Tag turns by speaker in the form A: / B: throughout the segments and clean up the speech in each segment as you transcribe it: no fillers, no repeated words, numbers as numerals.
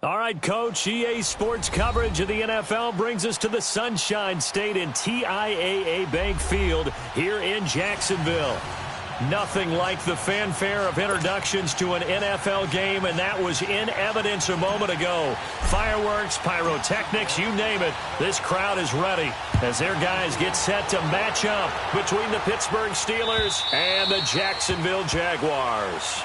A: All right, Coach, EA Sports coverage of the NFL brings us to the Sunshine State in TIAA Bank Field here in Jacksonville. Nothing like the fanfare of introductions to an NFL game, and that was in evidence a moment ago. Fireworks, pyrotechnics, you name it, this crowd is ready as their guys get set to match up between the Pittsburgh Steelers and the Jacksonville Jaguars.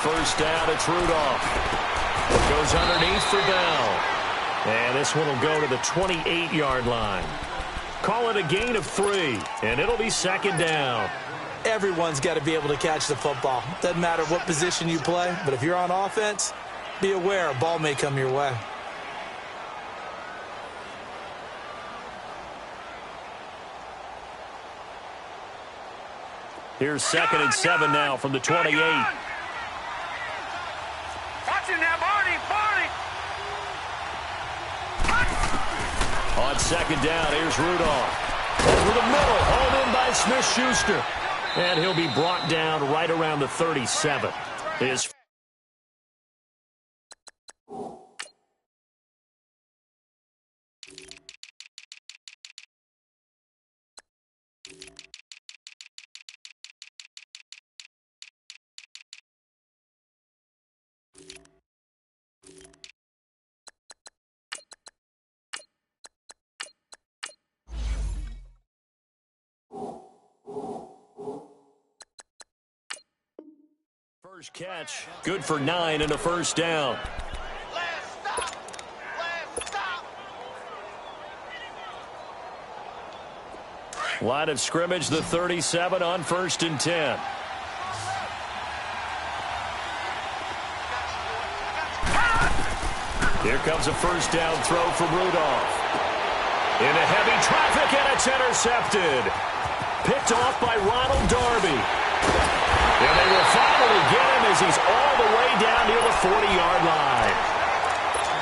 A: First down, it's Rudolph. It goes underneath for Bell. And this one will go to the 28-yard line. Call it a gain of 3, and it'll be second down.
B: Everyone's got to be able to catch the football. Doesn't matter what position you play, but if you're on offense, be aware a ball may come your way.
A: Here's 2nd and 7 now from the 28. On second down, here's Rudolph. Over the middle, hauled in by Smith-Schuster. And he'll be brought down right around the 37. His first catch, good for 9 and a first down. Line of scrimmage, the 37 on 1st and 10. Here comes a first down throw from Rudolph. Into heavy traffic, and it's intercepted. Picked off by Ronald Darby. And they will finally get him as he's all the way down near the 40-yard line.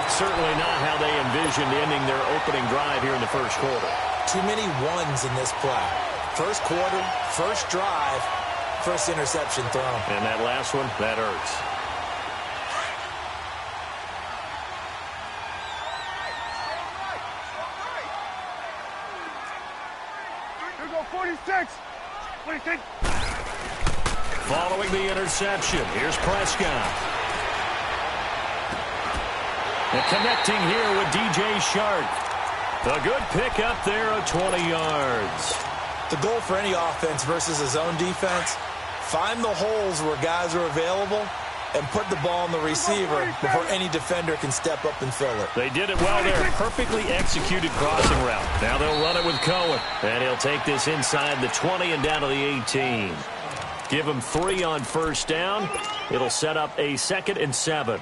A: Certainly not how they envisioned ending their opening drive here in the first quarter.
B: Too many ones in this play. First quarter, first drive, first interception thrown.
A: And that last one, that hurts.
C: Here go 46. 46.
A: Following the interception, here's Prescott. And connecting here with DJ Shark. A good pickup there of 20 yards.
B: The goal for any offense versus a zone defense, find the holes where guys are available and put the ball on the receiver before any defender can step up and fill it.
A: They did it well there. Perfectly executed crossing route. Now they'll run it with Cohen. And he'll take this inside the 20 and down to the 18. Give him 3 on first down. It'll set up a 2nd and 7.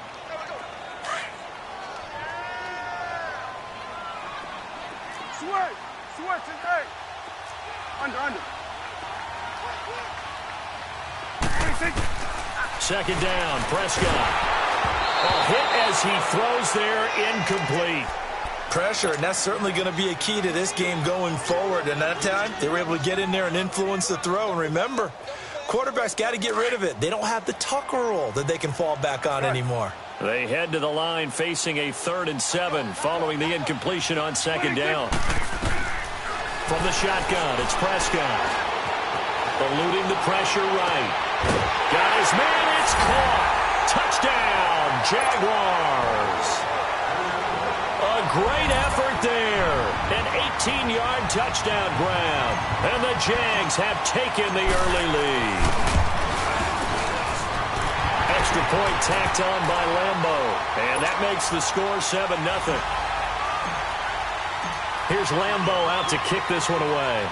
C: Switch and 8. Under.
A: 2nd down, Prescott. A hit as he throws there, incomplete.
B: Pressure, and that's certainly going to be a key to this game going forward. And that time, they were able to get in there and influence the throw. And remember, quarterbacks got to get rid of it. They don't have the Tucker rule that they can fall back on anymore.
A: They head to the line facing a 3rd and 7 following the incompletion on 2nd down. From the shotgun, it's Prescott. Eluding the pressure right. Got his man, it's caught. Touchdown, Jaguars. A great effort there. An 18-yard touchdown grab. And the Jags have taken the early lead. Extra point tacked on by Lambo. And that makes the score 7-0. Here's Lambo out to kick this one away.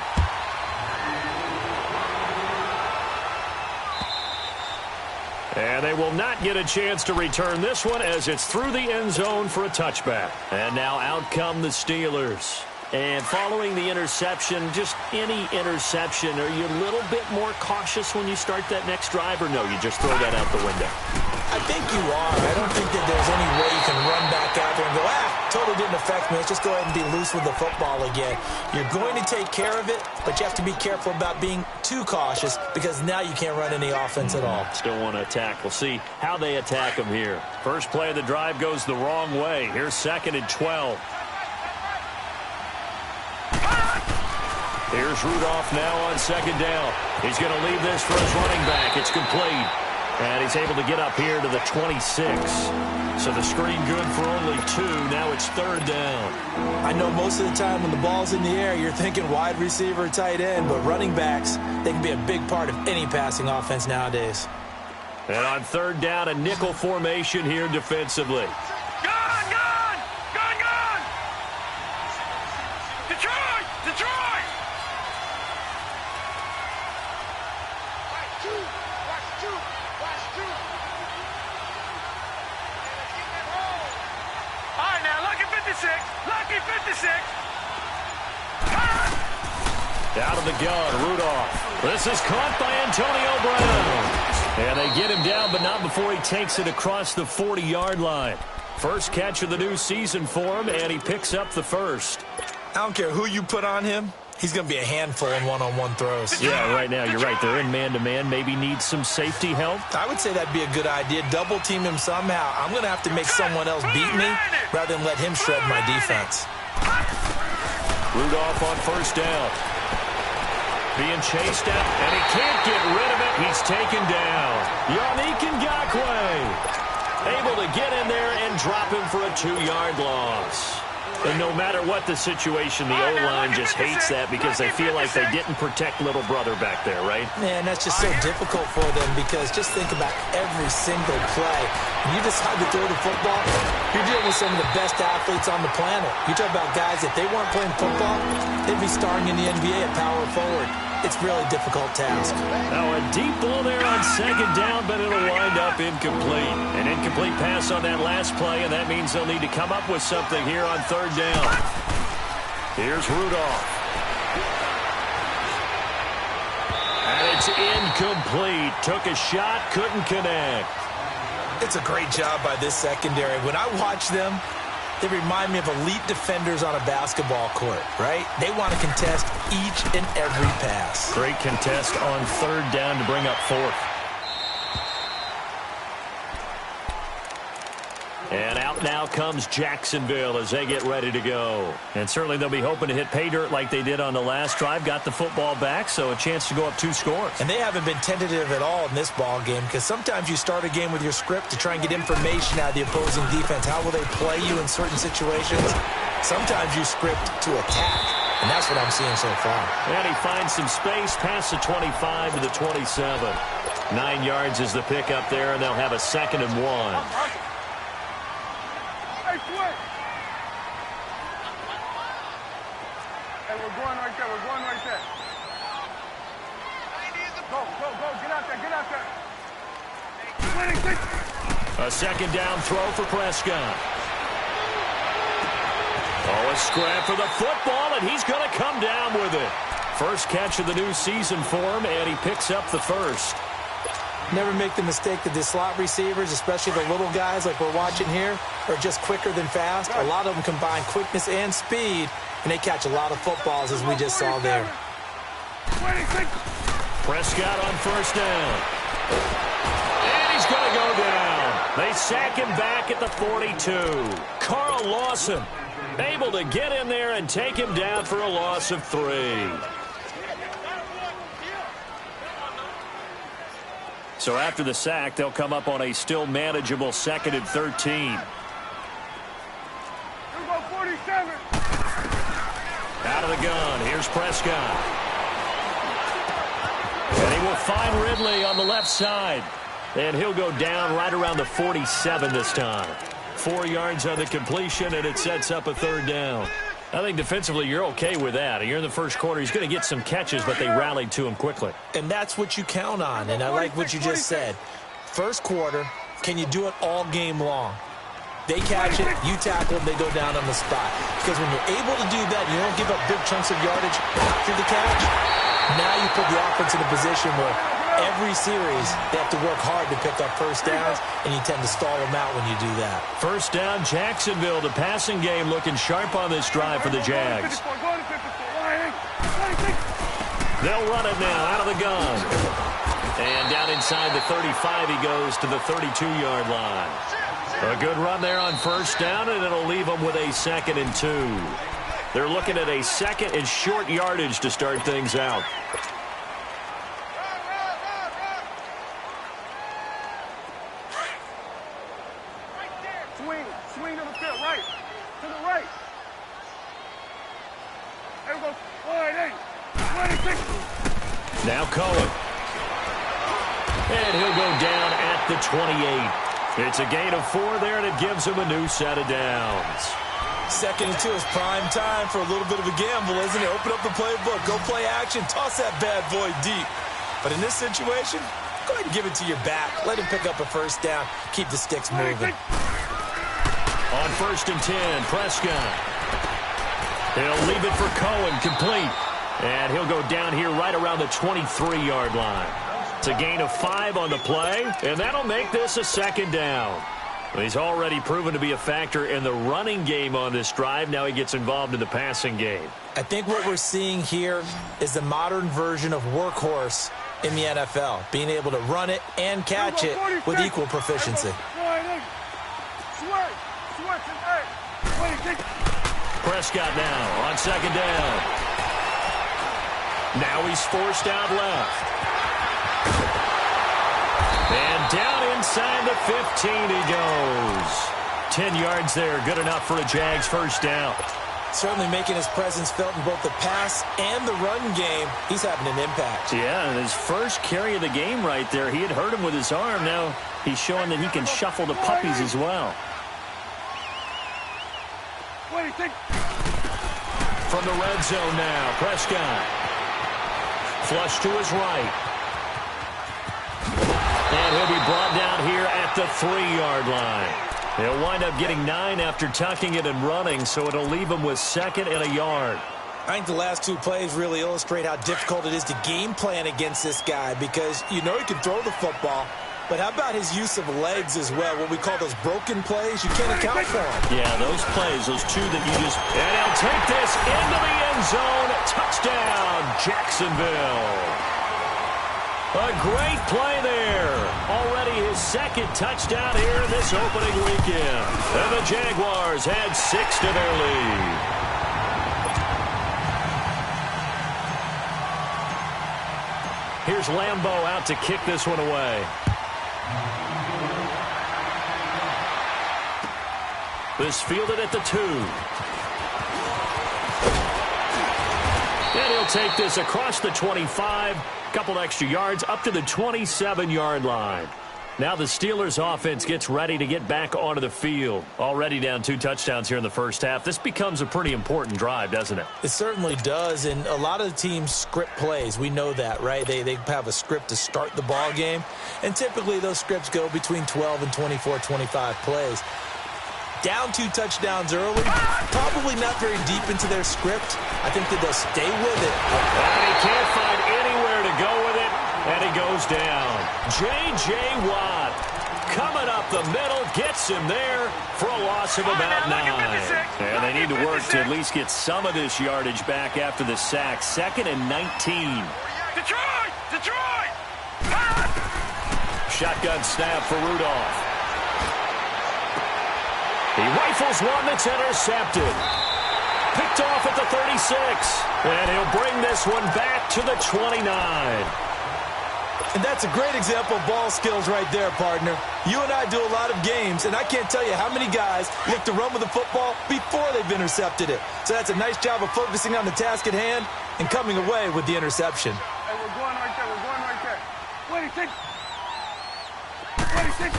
A: And they will not get a chance to return this one as it's through the end zone for a touchback. And now out come the Steelers. And following the interception, just any interception, are you a little bit more cautious when you start that next drive, or no, you just throw that out the window?
B: I think you are. I don't think that there's any way you can run back out there and go, totally didn't affect me. Let's just go ahead and be loose with the football again. You're going to take care of it, but you have to be careful about being too cautious because now you can't run any offense at all.
A: Still want to attack. We'll see how they attack them here. First play of the drive goes the wrong way. Here's 2nd and 12. Here's Rudolph now on 2nd down. He's going to leave this for his running back. It's complete. And he's able to get up here to the 26. So the screen good for only 2. Now it's 3rd down.
B: I know most of the time when the ball's in the air, you're thinking wide receiver, tight end. But running backs, they can be a big part of any passing offense nowadays.
A: And on 3rd down, a nickel formation here defensively.
C: Gone! Detroit! All right, now, lucky 56.
A: Out of the gun, Rudolph. This is caught by Antonio Brown. And they get him down, but not before he takes it across the 40-yard line. First catch of the new season for him, and he picks up the first.
B: I don't care who you put on him. He's going to be a handful in one-on-one throws.
A: Yeah, right now, you're right. They're in man-to-man. Maybe need some safety help.
B: I would say that'd be a good idea. Double-team him somehow. I'm going to have to make someone else beat me rather than let him shred my defense.
A: Rudolph on 1st down. Being chased out, and he can't get rid of it. He's taken down. Yannick Ngakoue able to get in there and drop him for a 2-yard loss. And no matter what the situation, the O-line just hates that because they feel like they didn't protect little brother back there, right?
B: Man, that's just so difficult for them because just think about every single play. When you decide to throw the football, you're dealing with some of the best athletes on the planet. You talk about guys, if they weren't playing football, they'd be starring in the NBA at power forward. It's a really difficult task.
A: Now a deep ball there on 2nd down, but it'll wind up incomplete. An incomplete pass on that last play, and that means they'll need to come up with something here on 3rd down. Here's Rudolph. And it's incomplete. Took a shot, couldn't connect.
B: It's a great job by this secondary. When I watch them, they remind me of elite defenders on a basketball court, right? They want to contest each and every pass.
A: Great contest on 3rd down to bring up 4th. And out now comes Jacksonville as they get ready to go. And certainly they'll be hoping to hit pay dirt like they did on the last drive. Got the football back, so a chance to go up 2 scores.
B: And they haven't been tentative at all in this ball game because sometimes you start a game with your script to try and get information out of the opposing defense. How will they play you in certain situations? Sometimes you script to attack, and that's what I'm seeing so far.
A: And he finds some space past the 25 to the 27. 9 yards is the pickup there, and they'll have a 2nd and 1.
C: Hey, switch. Hey, we're going right there. We're going right there. Go, go, go. Get out there. Get out there.
A: A 2nd down throw for Prescott. Oh, a scrap for the football, and he's going to come down with it. First catch of the new season for him, and he picks up the first.
B: Never make the mistake that the slot receivers, especially the little guys like we're watching here, are just quicker than fast. A lot of them combine quickness and speed, and they catch a lot of footballs, as we just saw there.
A: Prescott on first down. And he's going to go down. They sack him back at the 42. Carl Lawson able to get in there and take him down for a loss of 3. So after the sack, they'll come up on a still manageable 2nd and 13. Out of the gun, here's Prescott. And he will find Ridley on the left side. And he'll go down right around the 47 this time. 4 yards on the completion, and it sets up a 3rd down. I think defensively you're okay with that. You're in the first quarter. He's going to get some catches, but they rallied to him quickly.
B: And that's what you count on, and I like what you just said. First quarter, can you do it all game long? They catch it, you tackle them, they go down on the spot. Because when you're able to do that, you don't give up big chunks of yardage after the catch. Now you put the offense in a position where every series they have to work hard to pick up first downs, and you tend to stall them out when you do that.
A: First down, Jacksonville. The passing game looking sharp on this drive for the Jags. They'll run it now out of the gun. And down inside the 35 he goes to the 32-yard line. A good run there on first down, and it'll leave them with a 2nd and 2. They're looking at a 2nd and short yardage to start things out.
C: Swing to the field, right. To the right. There we go. 26.
A: Now Cohen. And he'll go down at the 28. It's a gain of 4 there, and it gives him a new set of downs.
B: 2nd and 2 is prime time for a little bit of a gamble, isn't it? Open up the playbook, go play action, toss that bad boy deep. But in this situation, go ahead and give it to your back. Let him pick up a first down. Keep the sticks moving.
A: On 1st and 10, Prescott. He'll leave it for Cohen, complete. And he'll go down here right around the 23-yard line. It's a gain of 5 on the play, and that'll make this a 2nd down. He's already proven to be a factor in the running game on this drive. Now he gets involved in the passing game.
B: I think what we're seeing here is the modern version of workhorse in the NFL, being able to run it and catch it with equal proficiency.
A: Prescott now on 2nd down. Now he's forced out left. And down inside the 15 he goes. 10 yards there, good enough for a Jags first down.
B: Certainly making his presence felt in both the pass and the run game. He's having an impact.
A: Yeah, and his first carry of the game right there, he had hurt him with his arm. Now he's showing that he can shuffle the puppies as well. From the red zone now, Prescott. Flush to his right. And he'll be brought down here at the 3-yard line. He'll wind up getting 9 after tucking it and running, so it'll leave him with 2nd and a yard.
B: I think the last 2 plays really illustrate how difficult it is to game plan against this guy, because you know he can throw the football, but how about his use of legs as well? What we call those broken plays, you can't account for them.
A: Yeah, those plays, those 2 that you just... And he'll take this into the end zone. Touchdown, Jacksonville. A great play there. Already his 2nd touchdown here in this opening weekend. And the Jaguars add 6 to their lead. Here's Lambeau out to kick this one away. This fielded at the 2. And he'll take this across the 25, a couple extra yards up to the 27-yard line. Now the Steelers offense gets ready to get back onto the field. Already down 2 touchdowns here in the first half. This becomes a pretty important drive, doesn't it?
B: It certainly does, and a lot of the teams script plays. We know that, right? They have a script to start the ball game, and typically those scripts go between 12 and 24, 25 plays. Down 2 touchdowns early, probably not very deep into their script. I think that they'll stay with it.
A: And he can't find anywhere to go with it, and he goes down. J.J. Watt coming up the middle, gets him there for a loss of about 9. And they need to work to at least get some of this yardage back after the sack. 2nd and 19.
C: Detroit! Detroit!
A: Shotgun snap for Rudolph. He rifles one that's intercepted. Picked off at the 36. And he'll bring this one back to the 29.
B: And that's a great example of ball skills right there, partner. You and I do a lot of games, and I can't tell you how many guys look to run with the football before they've intercepted it. So that's a nice job of focusing on the task at hand and coming away with the interception.
C: Hey, we're going right there. We're going right there. 26. 26.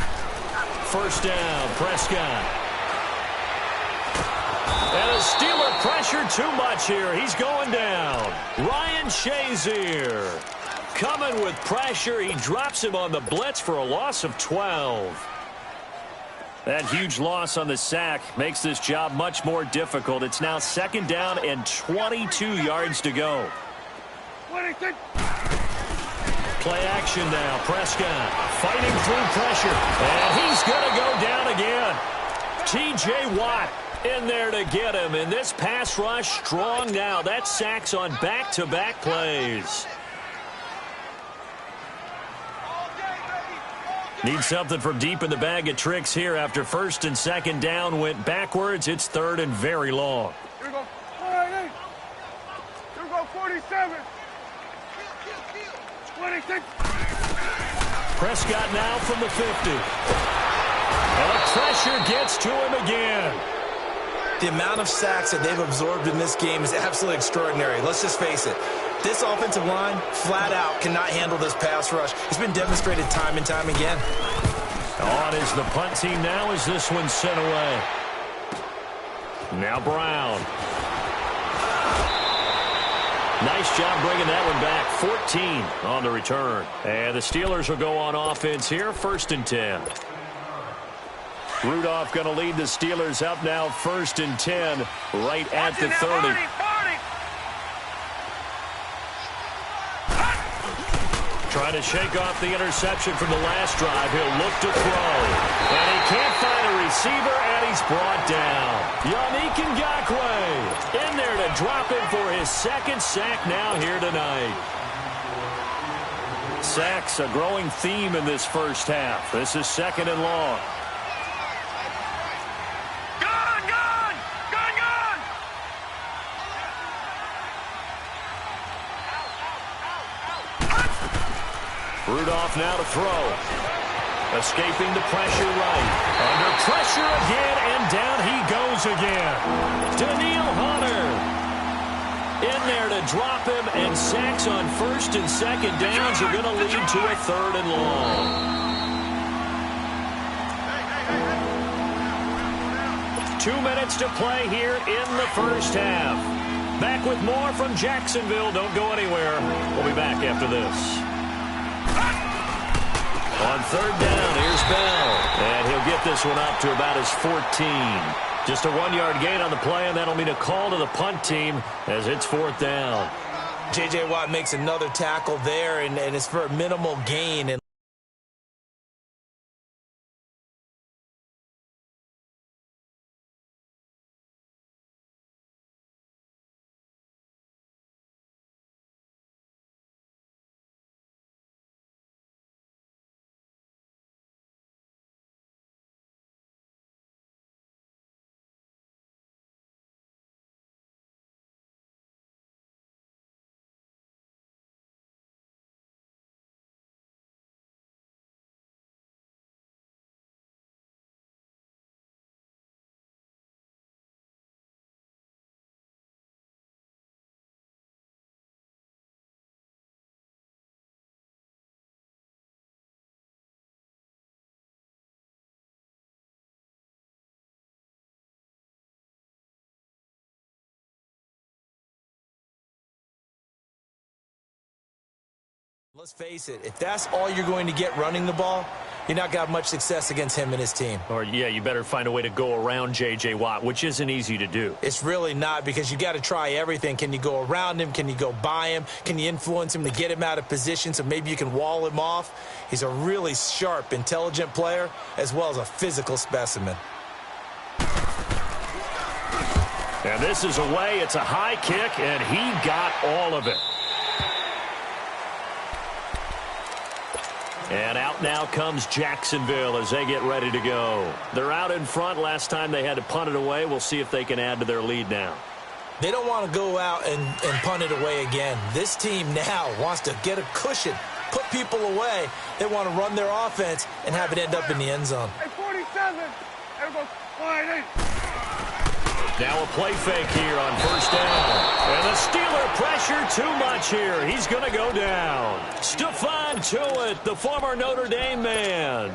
A: First down, Prescott. And a Steeler pressure too much here. He's going down. Ryan Shazier coming with pressure. He drops him on the blitz for a loss of 12. That huge loss on the sack makes this job much more difficult. It's now 2nd down and 22 yards to go.
C: 26.
A: Play action now. Prescott fighting through pressure. And he's going to go down again. T.J. Watt in there to get him. And this pass rush strong now. That sacks on back-to-back plays. Need something from deep in the bag of tricks here after 1st and 2nd down went backwards. It's 3rd and very long.
C: Here we go. 48. Here we go. 47. 26.
A: Prescott now from the 50. And the pressure gets to him again.
B: The amount of sacks that they've absorbed in this game is absolutely extraordinary. Let's just face it. This offensive line, flat out, cannot handle this pass rush. It's been demonstrated time and time again.
A: On is the punt team now as this one's sent away. Now Brown. Nice job bringing that one back. 14 on the return. And the Steelers will go on offense here. 1st and 10. Rudolph going to lead the Steelers up now 1st and 10 right at the 30. Trying to shake off the interception from the last drive. He'll look to throw. And he can't find a receiver, and he's brought down. Yannick Ngakoue in there to drop him for his 2nd sack now here tonight. Sacks, a growing theme in this first half. This is 2nd and long. Rudolph now to throw. Escaping the pressure right. Under pressure again, and down he goes again. Daniil Hunter in there to drop him, and sacks on 1st and 2nd downs are going to lead to a 3rd and long. Two minutes to play here in the first half. Back with more from Jacksonville. Don't go anywhere. We'll be back after this. On 3rd down, here's Bell. And he'll get this one up to about his 14. Just a 1-yard gain on the play, and that'll mean a call to the punt team as it's 4th down.
B: J.J. Watt makes another tackle there, and it's for a minimal gain. And Let's face it, if that's all you're going to get running the ball, you're not got much success against him and his team.
A: Or, yeah, you better find a way to go around J.J. Watt, which isn't easy to do.
B: It's really not, because you got to try everything. Can you go around him? Can you go by him? Can you influence him to get him out of position so maybe you can wall him off? He's a really sharp, intelligent player, as well as a physical specimen.
A: And this is away. It's a high kick, and he got all of it. And out now comes Jacksonville as they get ready to go. They're out in front. Last time they had to punt it away. We'll see if they can add to their lead now.
B: They don't want to go out and punt it away again. This team now wants to get a cushion, put people away. They want to run their offense and have it end up in the end zone.
C: Hey, 47. There goes 48.
A: Now a play fake here on first down. And the Steeler pressure too much here. He's going to go down. Stephon Tuitt, the former Notre Dame man,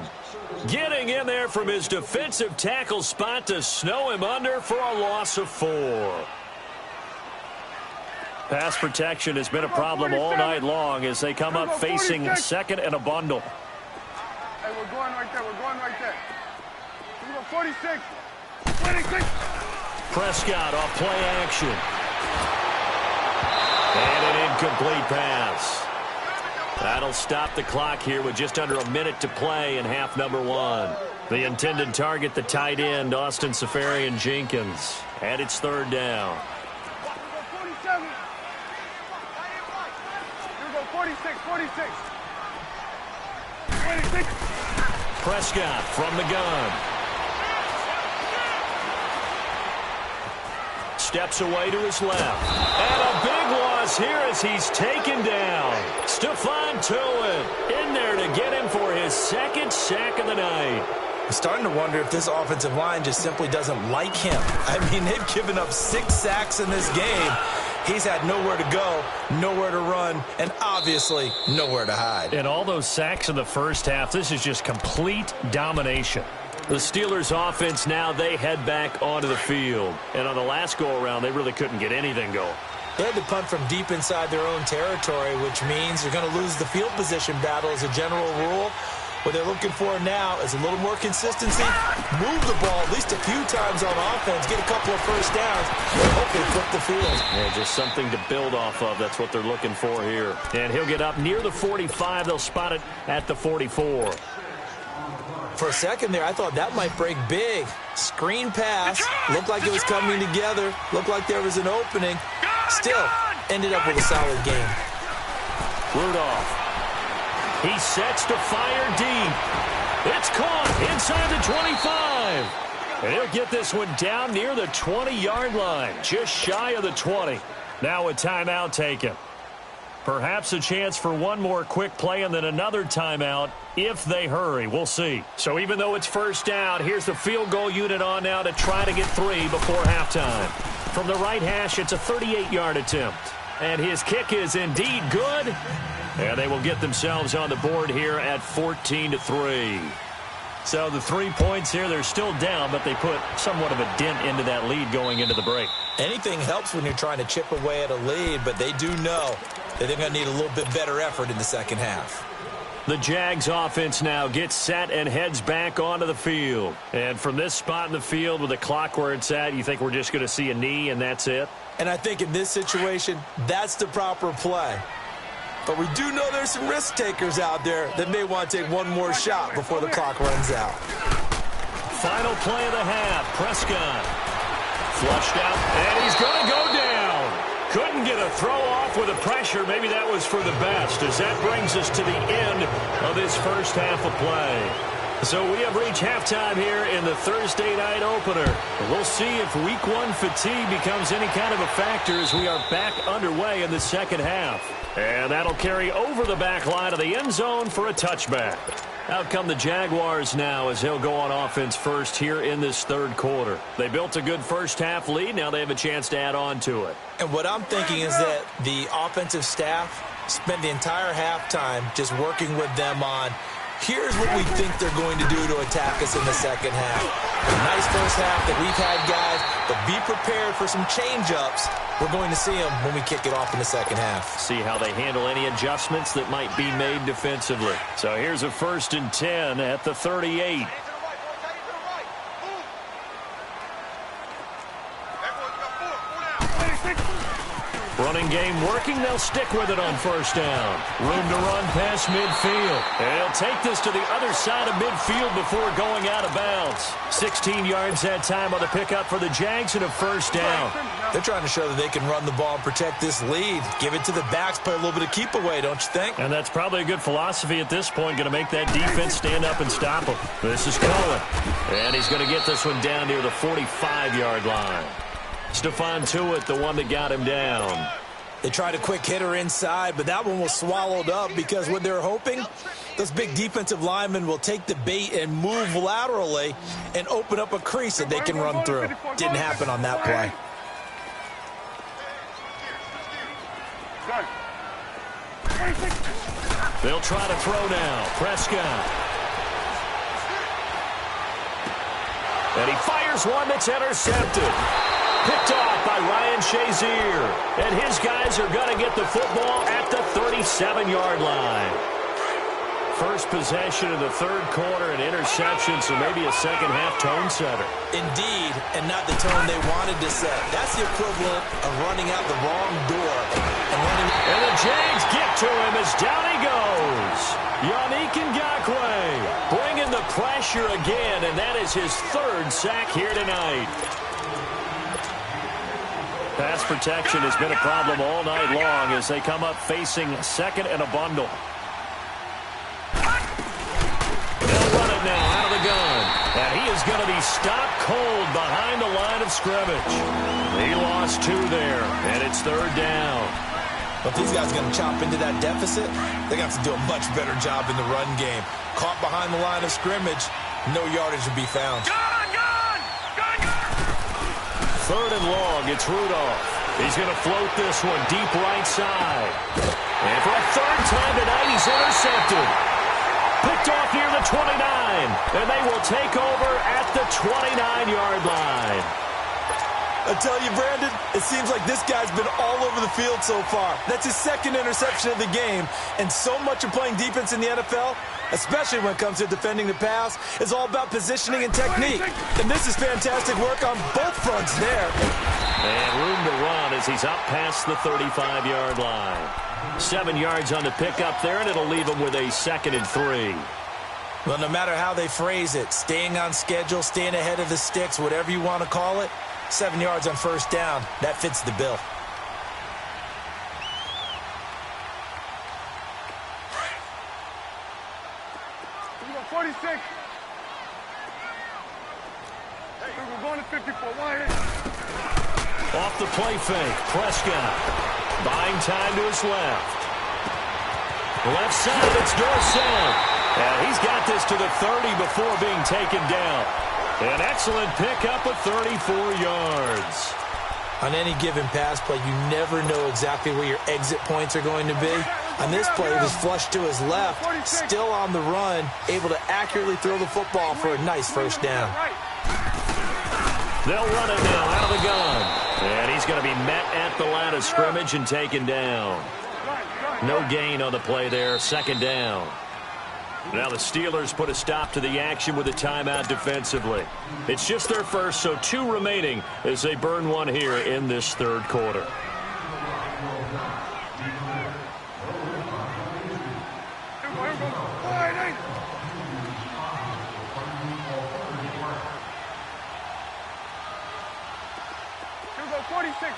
A: getting in there from his defensive tackle spot to snow him under for a loss of 4. Pass protection has been a problem all night long as they come up facing second and a bundle.
C: Hey, we're going right there. We're going right there. We go 46. 26.
A: Prescott off play action. And an incomplete pass. That'll stop the clock here with just under a minute to play in half number 1. The intended target, the tight end, Austin Seferian-Jenkins. And it's third down.
C: We go 47. We go 46. 46. 26.
A: Prescott from the gun. Steps away to his left. And a big loss here as he's taken down. Stephon Tuitt in there to get him for his second sack of the night.
B: I'm starting to wonder if this offensive line just simply doesn't like him. I mean, they've given up 6 sacks in this game. He's had nowhere to go, nowhere to run, and obviously nowhere to hide.
A: And all those sacks in the first half, this is just complete domination. The Steelers' offense now, they head back onto the field. And on the last go-around, they really couldn't get anything going.
B: They had to punt from deep inside their own territory, which means they're going to lose the field position battle as a general rule. What they're looking for now is a little more consistency, move the ball at least a few times on offense, get a couple of first downs, and hopefully flip the field.
A: Yeah, just something to build off of. That's what they're looking for here. And he'll get up near the 45. They'll spot it at the 44.
B: For a second there, I thought that might break big. Screen pass. Looked like it was coming together. Looked like there was an opening. Still, ended up with a solid game.
A: Rudolph. He sets to fire deep. It's caught inside the 25. And he'll get this one down near the 20-yard line. Just shy of the 20. Now a timeout taken. Perhaps a chance for one more quick play and then another timeout if they hurry. We'll see. So even though it's first down, here's the field goal unit on now to try to get 3 before halftime. From the right hash, it's a 38-yard attempt. And his kick is indeed good. And they will get themselves on the board here at 14-3. So the 3 points here, they're still down, but they put somewhat of a dent into that lead going into the break.
B: Anything helps when you're trying to chip away at a lead, but they do know that they're going to need a little bit better effort in the second half.
A: The Jags offense now gets set and heads back onto the field. And from this spot in the field with the clock where it's at, you think we're just going to see a knee and that's it?
B: And I think in this situation, that's the proper play. But we do know there's some risk takers out there that may want to take one more shot before the clock runs out.
A: Final play of the half. Prescott flushed out, and he's going to go down. Couldn't get a throw off with the pressure. Maybe that was for the best, as that brings us to the end of this first half of play. So we have reached halftime here in the Thursday night opener. We'll see if Week 1 fatigue becomes any kind of a factor as we are back underway in the second half. And that'll carry over the back line of the end zone for a touchback. Out come the Jaguars now as they'll go on offense first here in this third quarter. They built a good first half lead. Now they have a chance to add on to it.
B: And what I'm thinking is that the offensive staff spent the entire halftime just working with them on, here's what we think they're going to do to attack us in the second half. Nice first half that we've had, guys, but be prepared for some change-ups. We're going to see them when we kick it off in the second half.
A: See how they handle any adjustments that might be made defensively. So here's a 1st and 10 at the 38. Running game working. They'll stick with it on 1st down. Room to run past midfield. And he'll take this to the other side of midfield before going out of bounds. 16 yards that time on the pickup for the Jags and a 1st down.
B: They're trying to show that they can run the ball and protect this lead. Give it to the backs, play a little bit of keep away, don't you think?
A: And that's probably a good philosophy at this point. Going to make that defense stand up and stop them. This is Cohen. And he's going to get this one down near the 45-yard line. Stephon Tuitt, the one that got him down.
B: They tried a quick hitter inside, but that one was swallowed up because what they're hoping, those big defensive linemen will take the bait and move laterally and open up a crease that they can run through. Didn't happen on that play.
A: They'll try to throw now. Prescott. And he fires one that's intercepted. Picked off by Ryan Shazier. And his guys are going to get the football at the 37-yard line. First possession of the 3rd quarter, an interception, so maybe a second-half tone setter.
B: Indeed, and not the tone they wanted to set. That's the equivalent of running out the wrong door.
A: And the Jags get to him as down he goes. Yannick Ngakoue bringing the pressure again, and that is his 3rd sack here tonight. Pass protection has been a problem all night long as they come up facing 2nd and a bundle. They'll run it now out of the gun. And he is going to be stopped cold behind the line of scrimmage. He lost 2 there, and it's 3rd down.
B: But if these guys are going to chop into that deficit, they're going to have to do a much better job in the run game. Caught behind the line of scrimmage, no yardage would be found.
A: 3rd and long, it's Rudolph. He's going to float this one deep right side. And for a 3rd time tonight, he's intercepted. Picked off near the 29. And they will take over at the 29-yard line.
B: I tell you, Brandon, it seems like this guy's been all over the field so far. That's his 2nd interception of the game. And so much of playing defense in the NFL, especially when it comes to defending the pass, is all about positioning and technique. And this is fantastic work on both fronts there.
A: And room to run as he's up past the 35-yard line. 7 yards on the pickup there, and it'll leave him with a 2nd and 3.
B: Well, no matter how they phrase it, staying on schedule, staying ahead of the sticks, whatever you want to call it, 7 yards on 1st down, that fits the bill.
C: We got 46. We're going to 54.
A: Off the play fake, Prescott. Buying time to his left. Left side, it's Dorsett. And he's got this to the 30 before being taken down. An excellent pickup of 34 yards.
B: On any given pass play, you never know exactly where your exit points are going to be. On this play, it was flushed to his left, still on the run, able to accurately throw the football for a nice 1st down.
A: They'll run it now out of the gun. And he's going to be met at the line of scrimmage and taken down. No gain on the play there, 2nd down. Now the Steelers put a stop to the action with a timeout defensively. It's just their first, so 2 remaining as they burn one here in this 3rd quarter.
C: Here we go, 46.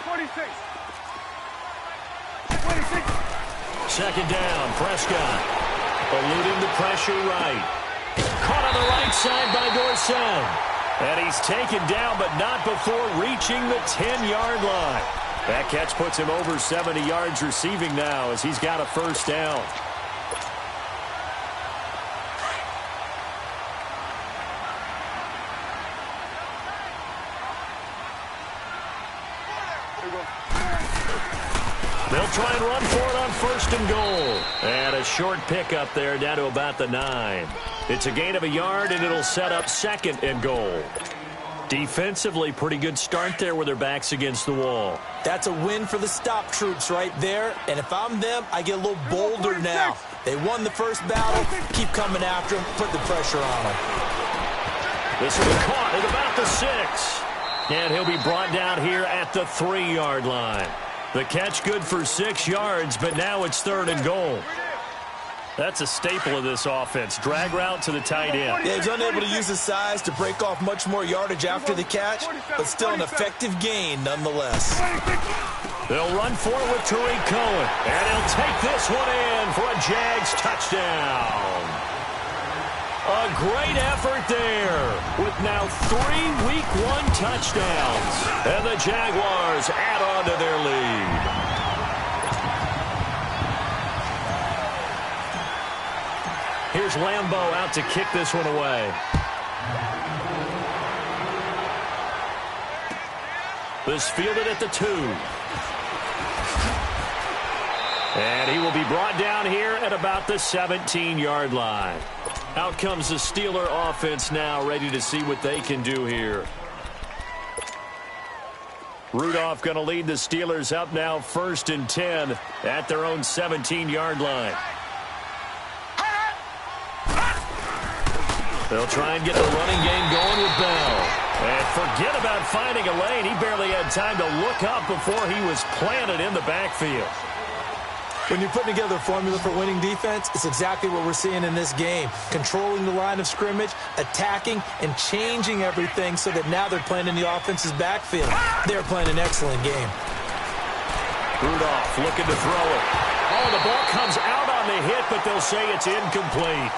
A: 2nd down, Prescott. Eluding the pressure right. Caught on the right side by Dorsett. And he's taken down, but not before reaching the 10-yard line. That catch puts him over 70 yards receiving now as he's got a 1st down. They'll try and run for it on 1st and goal. And a short pickup there down to about the 9. It's a gain of a yard, and it'll set up 2nd and goal. Defensively, pretty good start there with their backs against the wall.
B: That's a win for the stop troops right there. And if I'm them, I get a little bolder now. They won the first battle. Keep coming after them. Put the pressure on them.
A: This will be caught at about the 6. And he'll be brought down here at the 3-yard line. The catch good for 6 yards, but now it's 3rd and goal. That's a staple of this offense. Drag route to the tight end.
B: Yeah, he's unable to use his size to break off much more yardage after the catch, but still an effective gain nonetheless.
A: They'll run for it with Tariq Cohen, and he'll take this one in for a Jags touchdown. A great effort there with now 3 Week 1 touchdowns. And the Jaguars add on to their lead. Here's Lambeau out to kick this one away. This fielded at the 2. And he will be brought down here at about the 17-yard line. Out comes the Steeler offense now, ready to see what they can do here. Rudolph going to lead the Steelers up now 1st and 10 at their own 17-yard line. They'll try and get the running game going with Bell. And forget about finding a lane. He barely had time to look up before he was planted in the backfield.
B: When you're putting together a formula for winning defense, it's exactly what we're seeing in this game. Controlling the line of scrimmage, attacking, and changing everything so that now they're playing in the offense's backfield. They're playing an excellent game.
A: Rudolph looking to throw it. Oh, the ball comes out on the hit, but they'll say it's incomplete.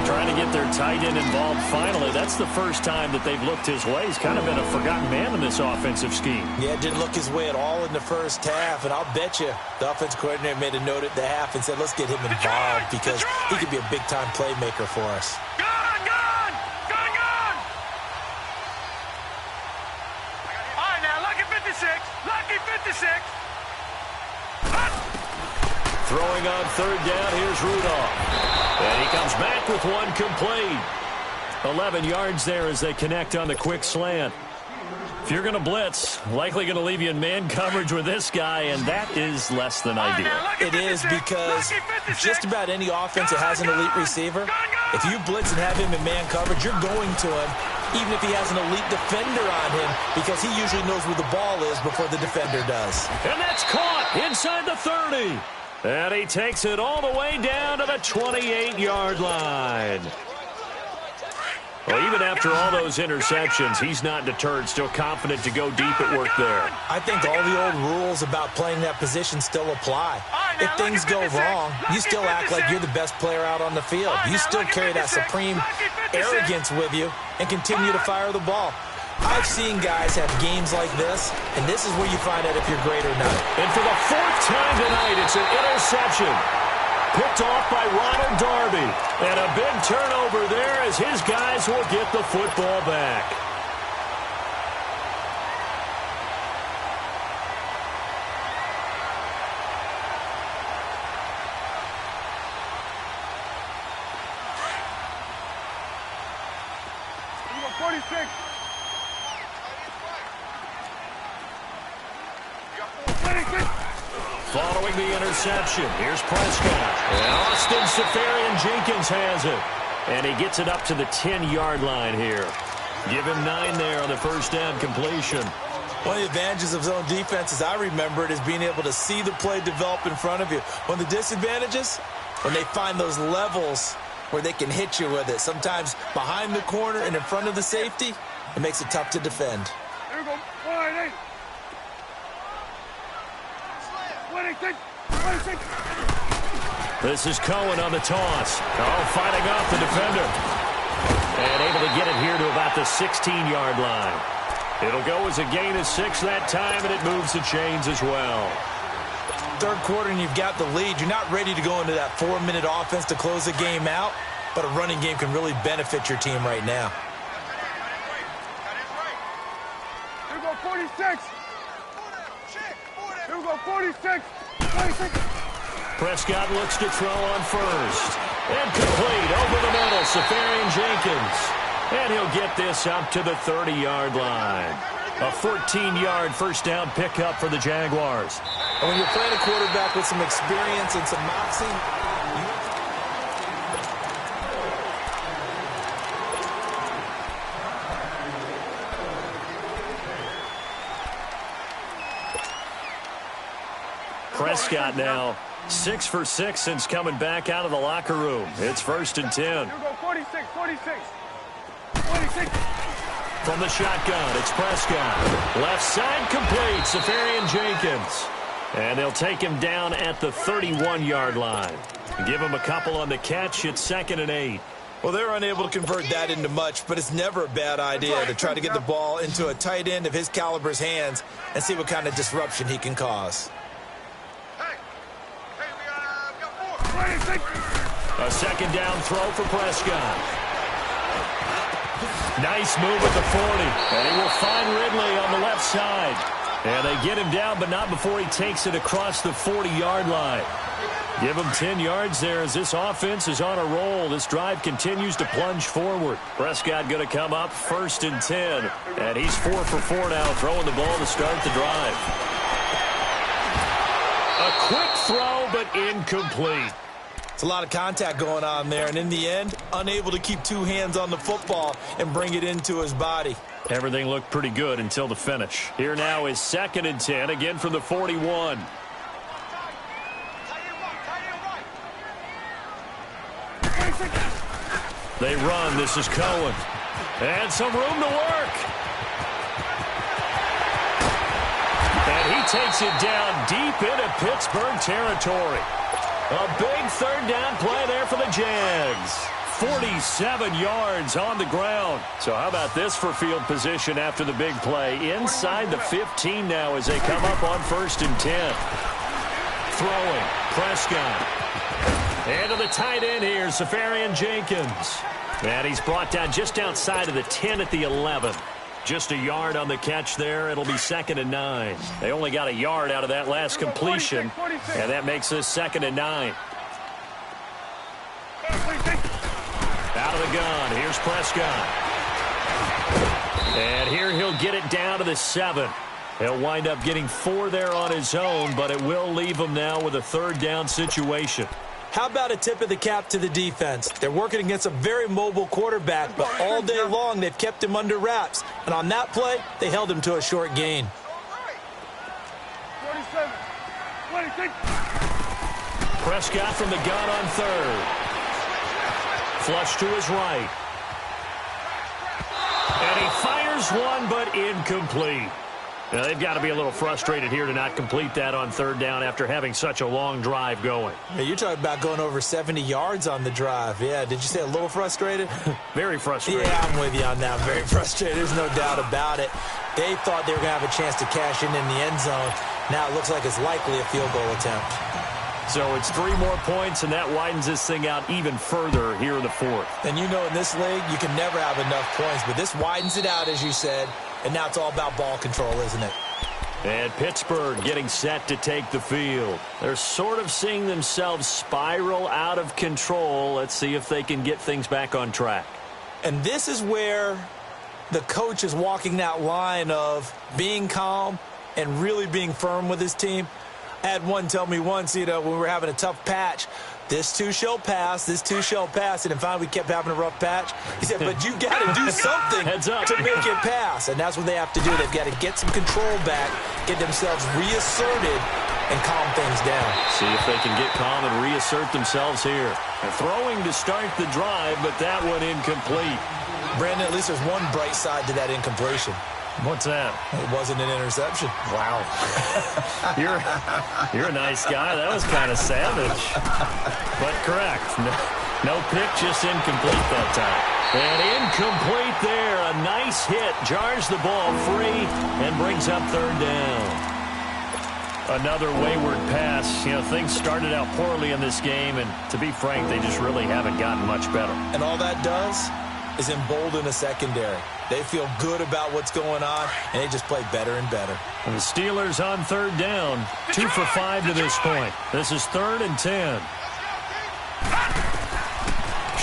A: Trying to get their tight end involved finally. That's the first time that they've looked his way. He's kind of been a forgotten man in this offensive scheme.
B: Yeah, didn't look his way at all in the first half. And I'll bet you the offense coordinator made a note at the half and said, let's get him involved because he could be a big-time playmaker for us.
C: Gone! All right, now, lucky 56. Lucky 56.
A: Throwing on 3rd down, here's Rudolph. And he comes back with one complete. 11 yards there as they connect on the quick slant. If you're going to blitz, likely going to leave you in man coverage with this guy, and that is less than ideal.
B: It is because just about any offense that has an elite receiver, if you blitz and have him in man coverage, you're going to him, even if he has an elite defender on him, because he usually knows where the ball is before the defender does.
A: And that's caught inside the 30. And he takes it all the way down to the 28-yard line. Well, even after all those interceptions, he's not deterred, still confident to go deep at work there.
B: I think all the old rules about playing that position still apply. If things go wrong, you still act like you're the best player out on the field. You still carry that supreme arrogance with you and continue to fire the ball. I've seen guys have games like this, and this is where you find out if you're great or not.
A: And for the 4th time tonight, it's an interception. Picked off by Ronald Darby. And a big turnover there as his guys will get the football back.
C: You got 46.
A: Following the interception, here's Prescott. And Austin Seferian-Jenkins has it. And he gets it up to the 10-yard line here. Give him 9 there on the first down completion.
B: One of the advantages of zone defense, as I remember it, is being able to see the play develop in front of you. One of the disadvantages, when they find those levels where they can hit you with it. Sometimes behind the corner and in front of the safety, it makes it tough to defend.
C: There we go. 1-8. 26.
A: This is Cohen on the toss. Oh, fighting off the defender. And able to get it here to about the 16-yard line. It'll go as a gain of 6 that time, and it moves the chains as well.
B: Third quarter and you've got the lead. You're not ready to go into that 4-minute offense to close the game out, but a running game can really benefit your team right now.
C: Here we go, 46. Here we go, 46. 26.
A: Prescott looks to throw on first. And complete over the middle, Safarian Jenkins. And he'll get this up to the 30-yard line. A 14-yard first down pickup for the Jaguars.
B: And when you're playing a quarterback with some experience and some moxie,
A: Prescott now 6 for 6 since coming back out of the locker room. It's 1st and 10.
C: You go 46, 46. 46.
A: From the shotgun, it's Prescott. Left side complete, Safarian Jenkins. And they'll take him down at the 31-yard line. Give him a couple on the catch. It's 2nd and 8.
B: well, they're unable to convert that into much, but it's never a bad idea to try to get the ball into a tight end of his caliber's hands and see what kind of disruption he can cause.
A: A 2nd down throw for Prescott. Nice move at the 40. And he will find Ridley on the left side. And they get him down, but not before he takes it across the 40-yard line. Give him 10 yards there as this offense is on a roll. This drive continues to plunge forward. Prescott going to come up 1st and 10. And he's 4 for 4 now, throwing the ball to start the drive. A quick throw, but incomplete.
B: It's a lot of contact going on there, and in the end, unable to keep two hands on the football and bring it into his body.
A: Everything looked pretty good until the finish. Here now is 2nd and 10, again from the 41. They run. This is Cohen. And some room to work. And he takes it down deep into Pittsburgh territory. A big 3rd down play there for the Jags. 47 yards on the ground. So how about this for field position after the big play? Inside the 15 now as they come up on 1st and 10. Throwing. Prescott. And to the tight end here, Safarian Jenkins. And he's brought down just outside of the 10 at the 11. Just a yard on the catch there. It'll be 2nd and 9. They only got a yard out of that last completion, and that makes this 2nd and 9. Out of the gun. Here's Prescott. And here he'll get it down to the 7. He'll wind up getting 4 there on his own, but it will leave him now with a 3rd down situation.
B: How about a tip of the cap to the defense? They're working against a very mobile quarterback, but all day long they've kept him under wraps. And on that play, they held him to a short gain.
C: 47, 26.
A: Prescott from the gun on 3rd. Flush to his right. And he fires one, but incomplete. Now, they've got to be a little frustrated here to not complete that on 3rd down after having such a long drive going.
B: Yeah, you're talking about going over 70 yards on the drive. Yeah, did you say a little frustrated?
A: Very frustrated.
B: Yeah, I'm with you on that. Very frustrated. There's no doubt about it. They thought they were going to have a chance to cash in the end zone. Now it looks like it's likely a field goal attempt.
A: So it's 3 more points, and that widens this thing out even further here in the 4th.
B: And you know in this league, you can never have enough points, but this widens it out, as you said. And now it's all about ball control, isn't it?
A: And Pittsburgh getting set to take the field. They're sort of seeing themselves spiral out of control. Let's see if they can get things back on track.
B: And this is where the coach is walking that line of being calm and really being firm with his team. I had one tell me once, when we were having a tough patch, this too shall pass, this too shall pass. And finally, we kept having a rough patch. He said, but you got to do something to make it pass. And that's what they have to do. They've got to get some control back, get themselves reasserted, and calm things down.
A: See if they can get calm and reassert themselves here. They're throwing to start the drive, but that one incomplete.
B: Brandon, at least there's one bright side to that incompletion.
A: What's that?
B: It wasn't an interception.
A: Wow. You're a nice guy. That was kind of savage. But correct. No pick, just incomplete that time. And incomplete there. A nice hit. Jars the ball free and brings up 3rd down. Another wayward pass. Things started out poorly in this game, and to be frank, they just really haven't gotten much better.
B: And all that does is embolden a secondary. They feel good about what's going on, and they just play better and better.
A: And the Steelers on 3rd down, 2 for 5 to this point. This is 3rd and 10.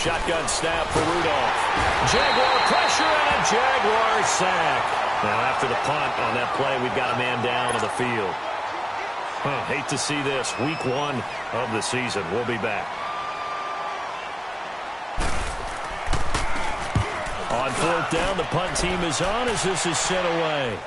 A: shotgun snap for Rudolph. Jaguar pressure and a Jaguar sack. Now, after the punt on that play, we've got a man down on the field. Hate to see this. Week 1 of the season. We'll be back. On 4th down, the punt team is on as this is sent away.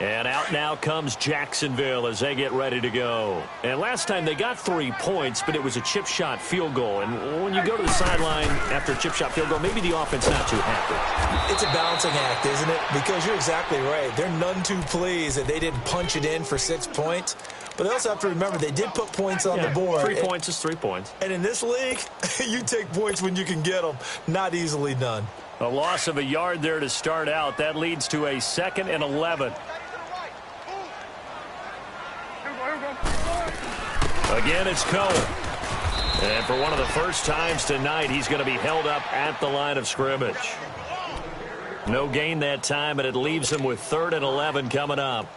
A: And out now comes Jacksonville as they get ready to go. And last time they got 3 points, but it was a chip shot field goal. And when you go to the sideline after a chip shot field goal, maybe the offense not too happy.
B: It's a balancing act, isn't it? Because you're exactly right. They're none too pleased that they didn't punch it in for 6 points. But they also have to remember they did put points on the board.
A: 3 points is 3 points.
B: And in this league, you take points when you can get them. Not easily done.
A: A loss of a yard there to start out. That leads to a 2nd and 11. Again, it's Cohen. And for one of the first times tonight, he's going to be held up at the line of scrimmage. No gain that time, and it leaves him with 3rd and 11 coming up.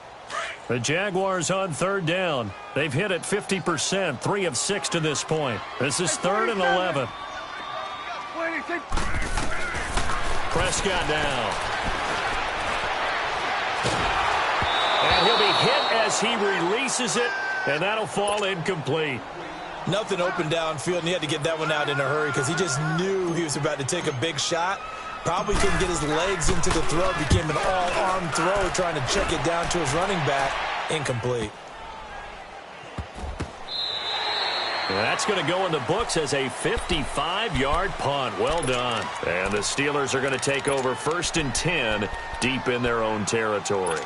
A: The Jaguars on 3rd down. They've hit it 50%, 3 of 6 to this point. This is 3rd and 11. Prescott down. And he'll be hit as he releases it. And that'll fall incomplete.
B: Nothing open downfield, and he had to get that one out in a hurry because he just knew he was about to take a big shot. Probably couldn't get his legs into the throw. Became an all-arm throw trying to check it down to his running back. Incomplete.
A: And that's going to go in the books as a 55-yard punt. Well done. And the Steelers are going to take over 1st and 10 deep in their own territory.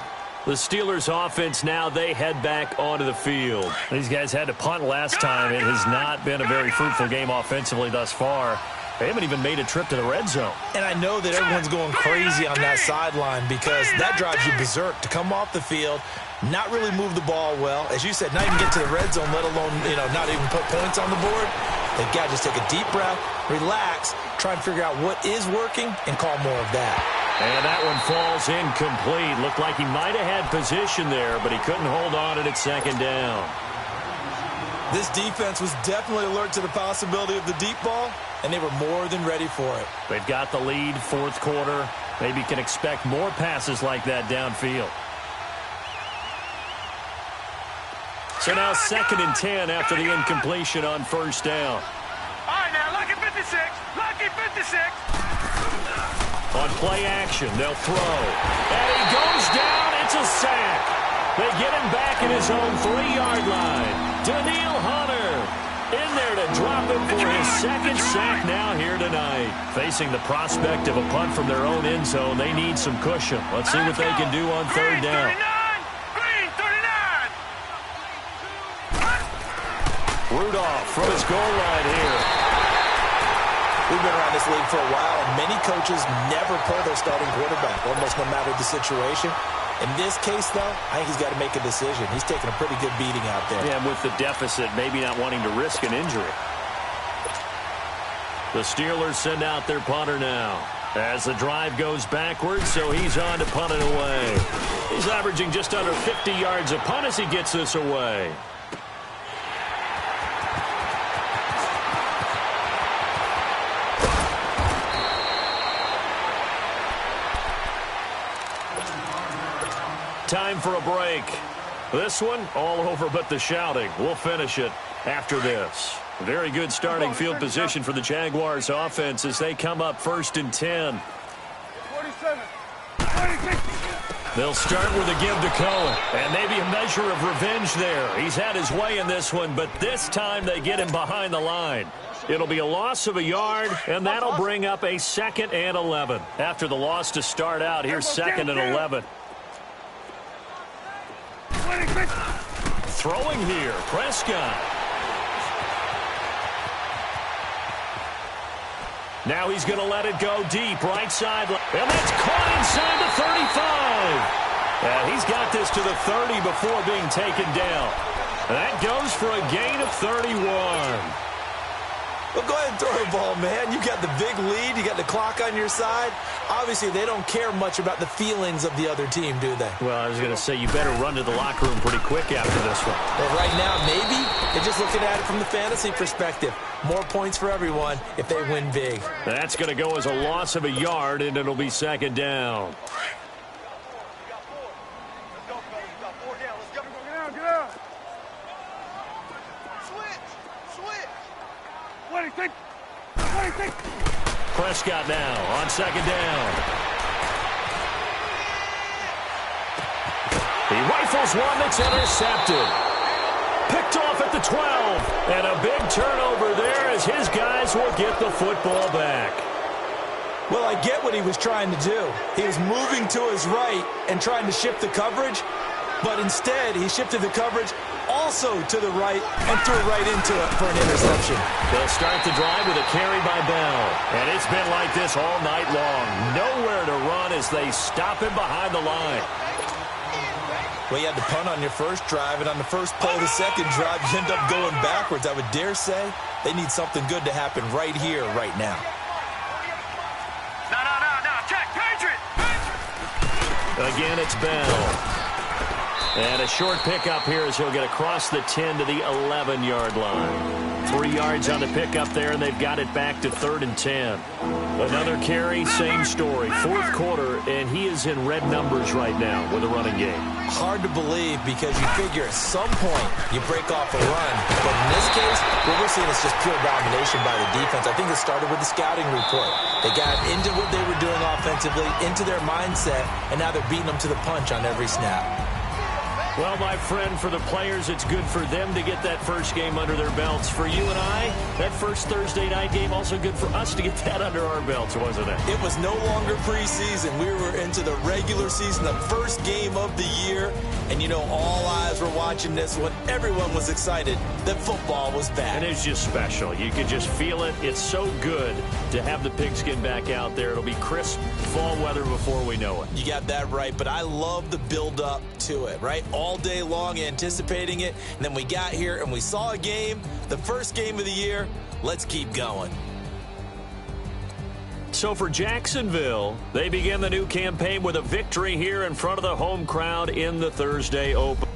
A: The Steelers offense now, they head back onto the field. These guys had to punt last time. It has not been a very fruitful game offensively thus far. They haven't even made a trip to the red zone.
B: And I know that everyone's going crazy on that sideline because that drives you berserk to come off the field, not really move the ball well. As you said, not even get to the red zone, let alone, not even put points on the board. They've got to just take a deep breath, relax, try and figure out what is working, and call more of that.
A: And that one falls incomplete. Looked like he might have had position there, but he couldn't hold on it at 2nd down.
B: This defense was definitely alert to the possibility of the deep ball, and they were more than ready for it.
A: They've got the lead, 4th quarter. Maybe can expect more passes like that downfield. So now 2nd and 10 after the incompletion on 1st down.
C: All right, now, lucky 56. Lucky 56.
A: On play action, they'll throw. And he goes down. It's a sack. They get him back in his own 3-yard line. Daniil Hunter in there to drop him for his 2nd sack now here tonight. Facing the prospect of a punt from their own end zone, they need some cushion. Let's see what they can do on 3rd down.
C: Green 39.
A: Rudolph from his goal line here.
B: We've been around this league for a while, and many coaches never pull their starting quarterback, almost no matter the situation. In this case, though, I think he's got to make a decision. He's taking a pretty good beating out there.
A: Yeah, and with the deficit, maybe not wanting to risk an injury. The Steelers send out their punter now. As the drive goes backwards, so he's on to punt it away. He's averaging just under 50 yards a punt as he gets this away. Time for a break. This one, all over but the shouting. We'll finish it after this. Very good starting field position for the Jaguars offense as they come up 1st and 10.
C: 47. 46.
A: They'll start with a give to Cohen. And maybe a measure of revenge there. He's had his way in this one, but this time they get him behind the line. It'll be a loss of a yard, and that'll bring up a 2nd and 11. After the loss to start out, here's 2nd and 11. Throwing here, Prescott. Now he's going to let it go deep, right side. And that's caught inside the 35. And he's got this to the 30 before being taken down. That goes for a gain of 31.
B: Well, go ahead and throw the ball, man. You got the big lead. You got the clock on your side. Obviously, they don't care much about the feelings of the other team, do they?
A: Well, I was going to say, you better run to the locker room pretty quick after this one.
B: Well, right now, maybe they're just looking at it from the fantasy perspective. More points for everyone if they win big.
A: That's going to go as a loss of a yard, and it'll be second down. Prescott now on second down. He rifles one that's intercepted. Picked off at the 12. And a big turnover there as his guys will get the football back.
B: Well, I get what he was trying to do. He was moving to his right and trying to shift the coverage, but instead he shifted the coverage also to the right and threw right into it for an interception.
A: They'll start the drive with a carry by Bell. And it's been like this all night long. Nowhere to run as they stop him behind the line.
B: Well, you had the punt on your first drive, and on the first play of the second drive, you end up going backwards. I would dare say they need something good to happen right here, right now.
C: No. Check. Patriot.
A: Again, it's Bell. And a short pickup here as he'll get across the 10 to the 11-yard line. 3 yards on the pickup there, and they've got it back to 3rd and 10. Another carry, same story. Fourth quarter, and he is in red numbers right now with a running game.
B: Hard to believe because you figure at some point you break off a run. But in this case, what we're seeing is just pure domination by the defense. I think it started with the scouting report. They got into what they were doing offensively, into their mindset, and now they're beating them to the punch on every snap.
A: Well, my friend, for the players, it's good for them to get that first game under their belts. For you and I, that first Thursday night game, also good for us to get that under our belts, wasn't it?
B: It was no longer preseason. We were into the regular season, the first game of the year. And, you know, all eyes were watching this one. Everyone was excited that football was back.
A: And it's just special. You could just feel it. It's so good to have the pigskin back out there. It'll be crisp fall weather before we know it.
B: You got that right, but I love the build-up to it, right? All day long anticipating it, and then we got here and we saw a game, the first game of the year. Let's keep going.
A: So for Jacksonville, they begin the new campaign with a victory here in front of the home crowd in the Thursday Open.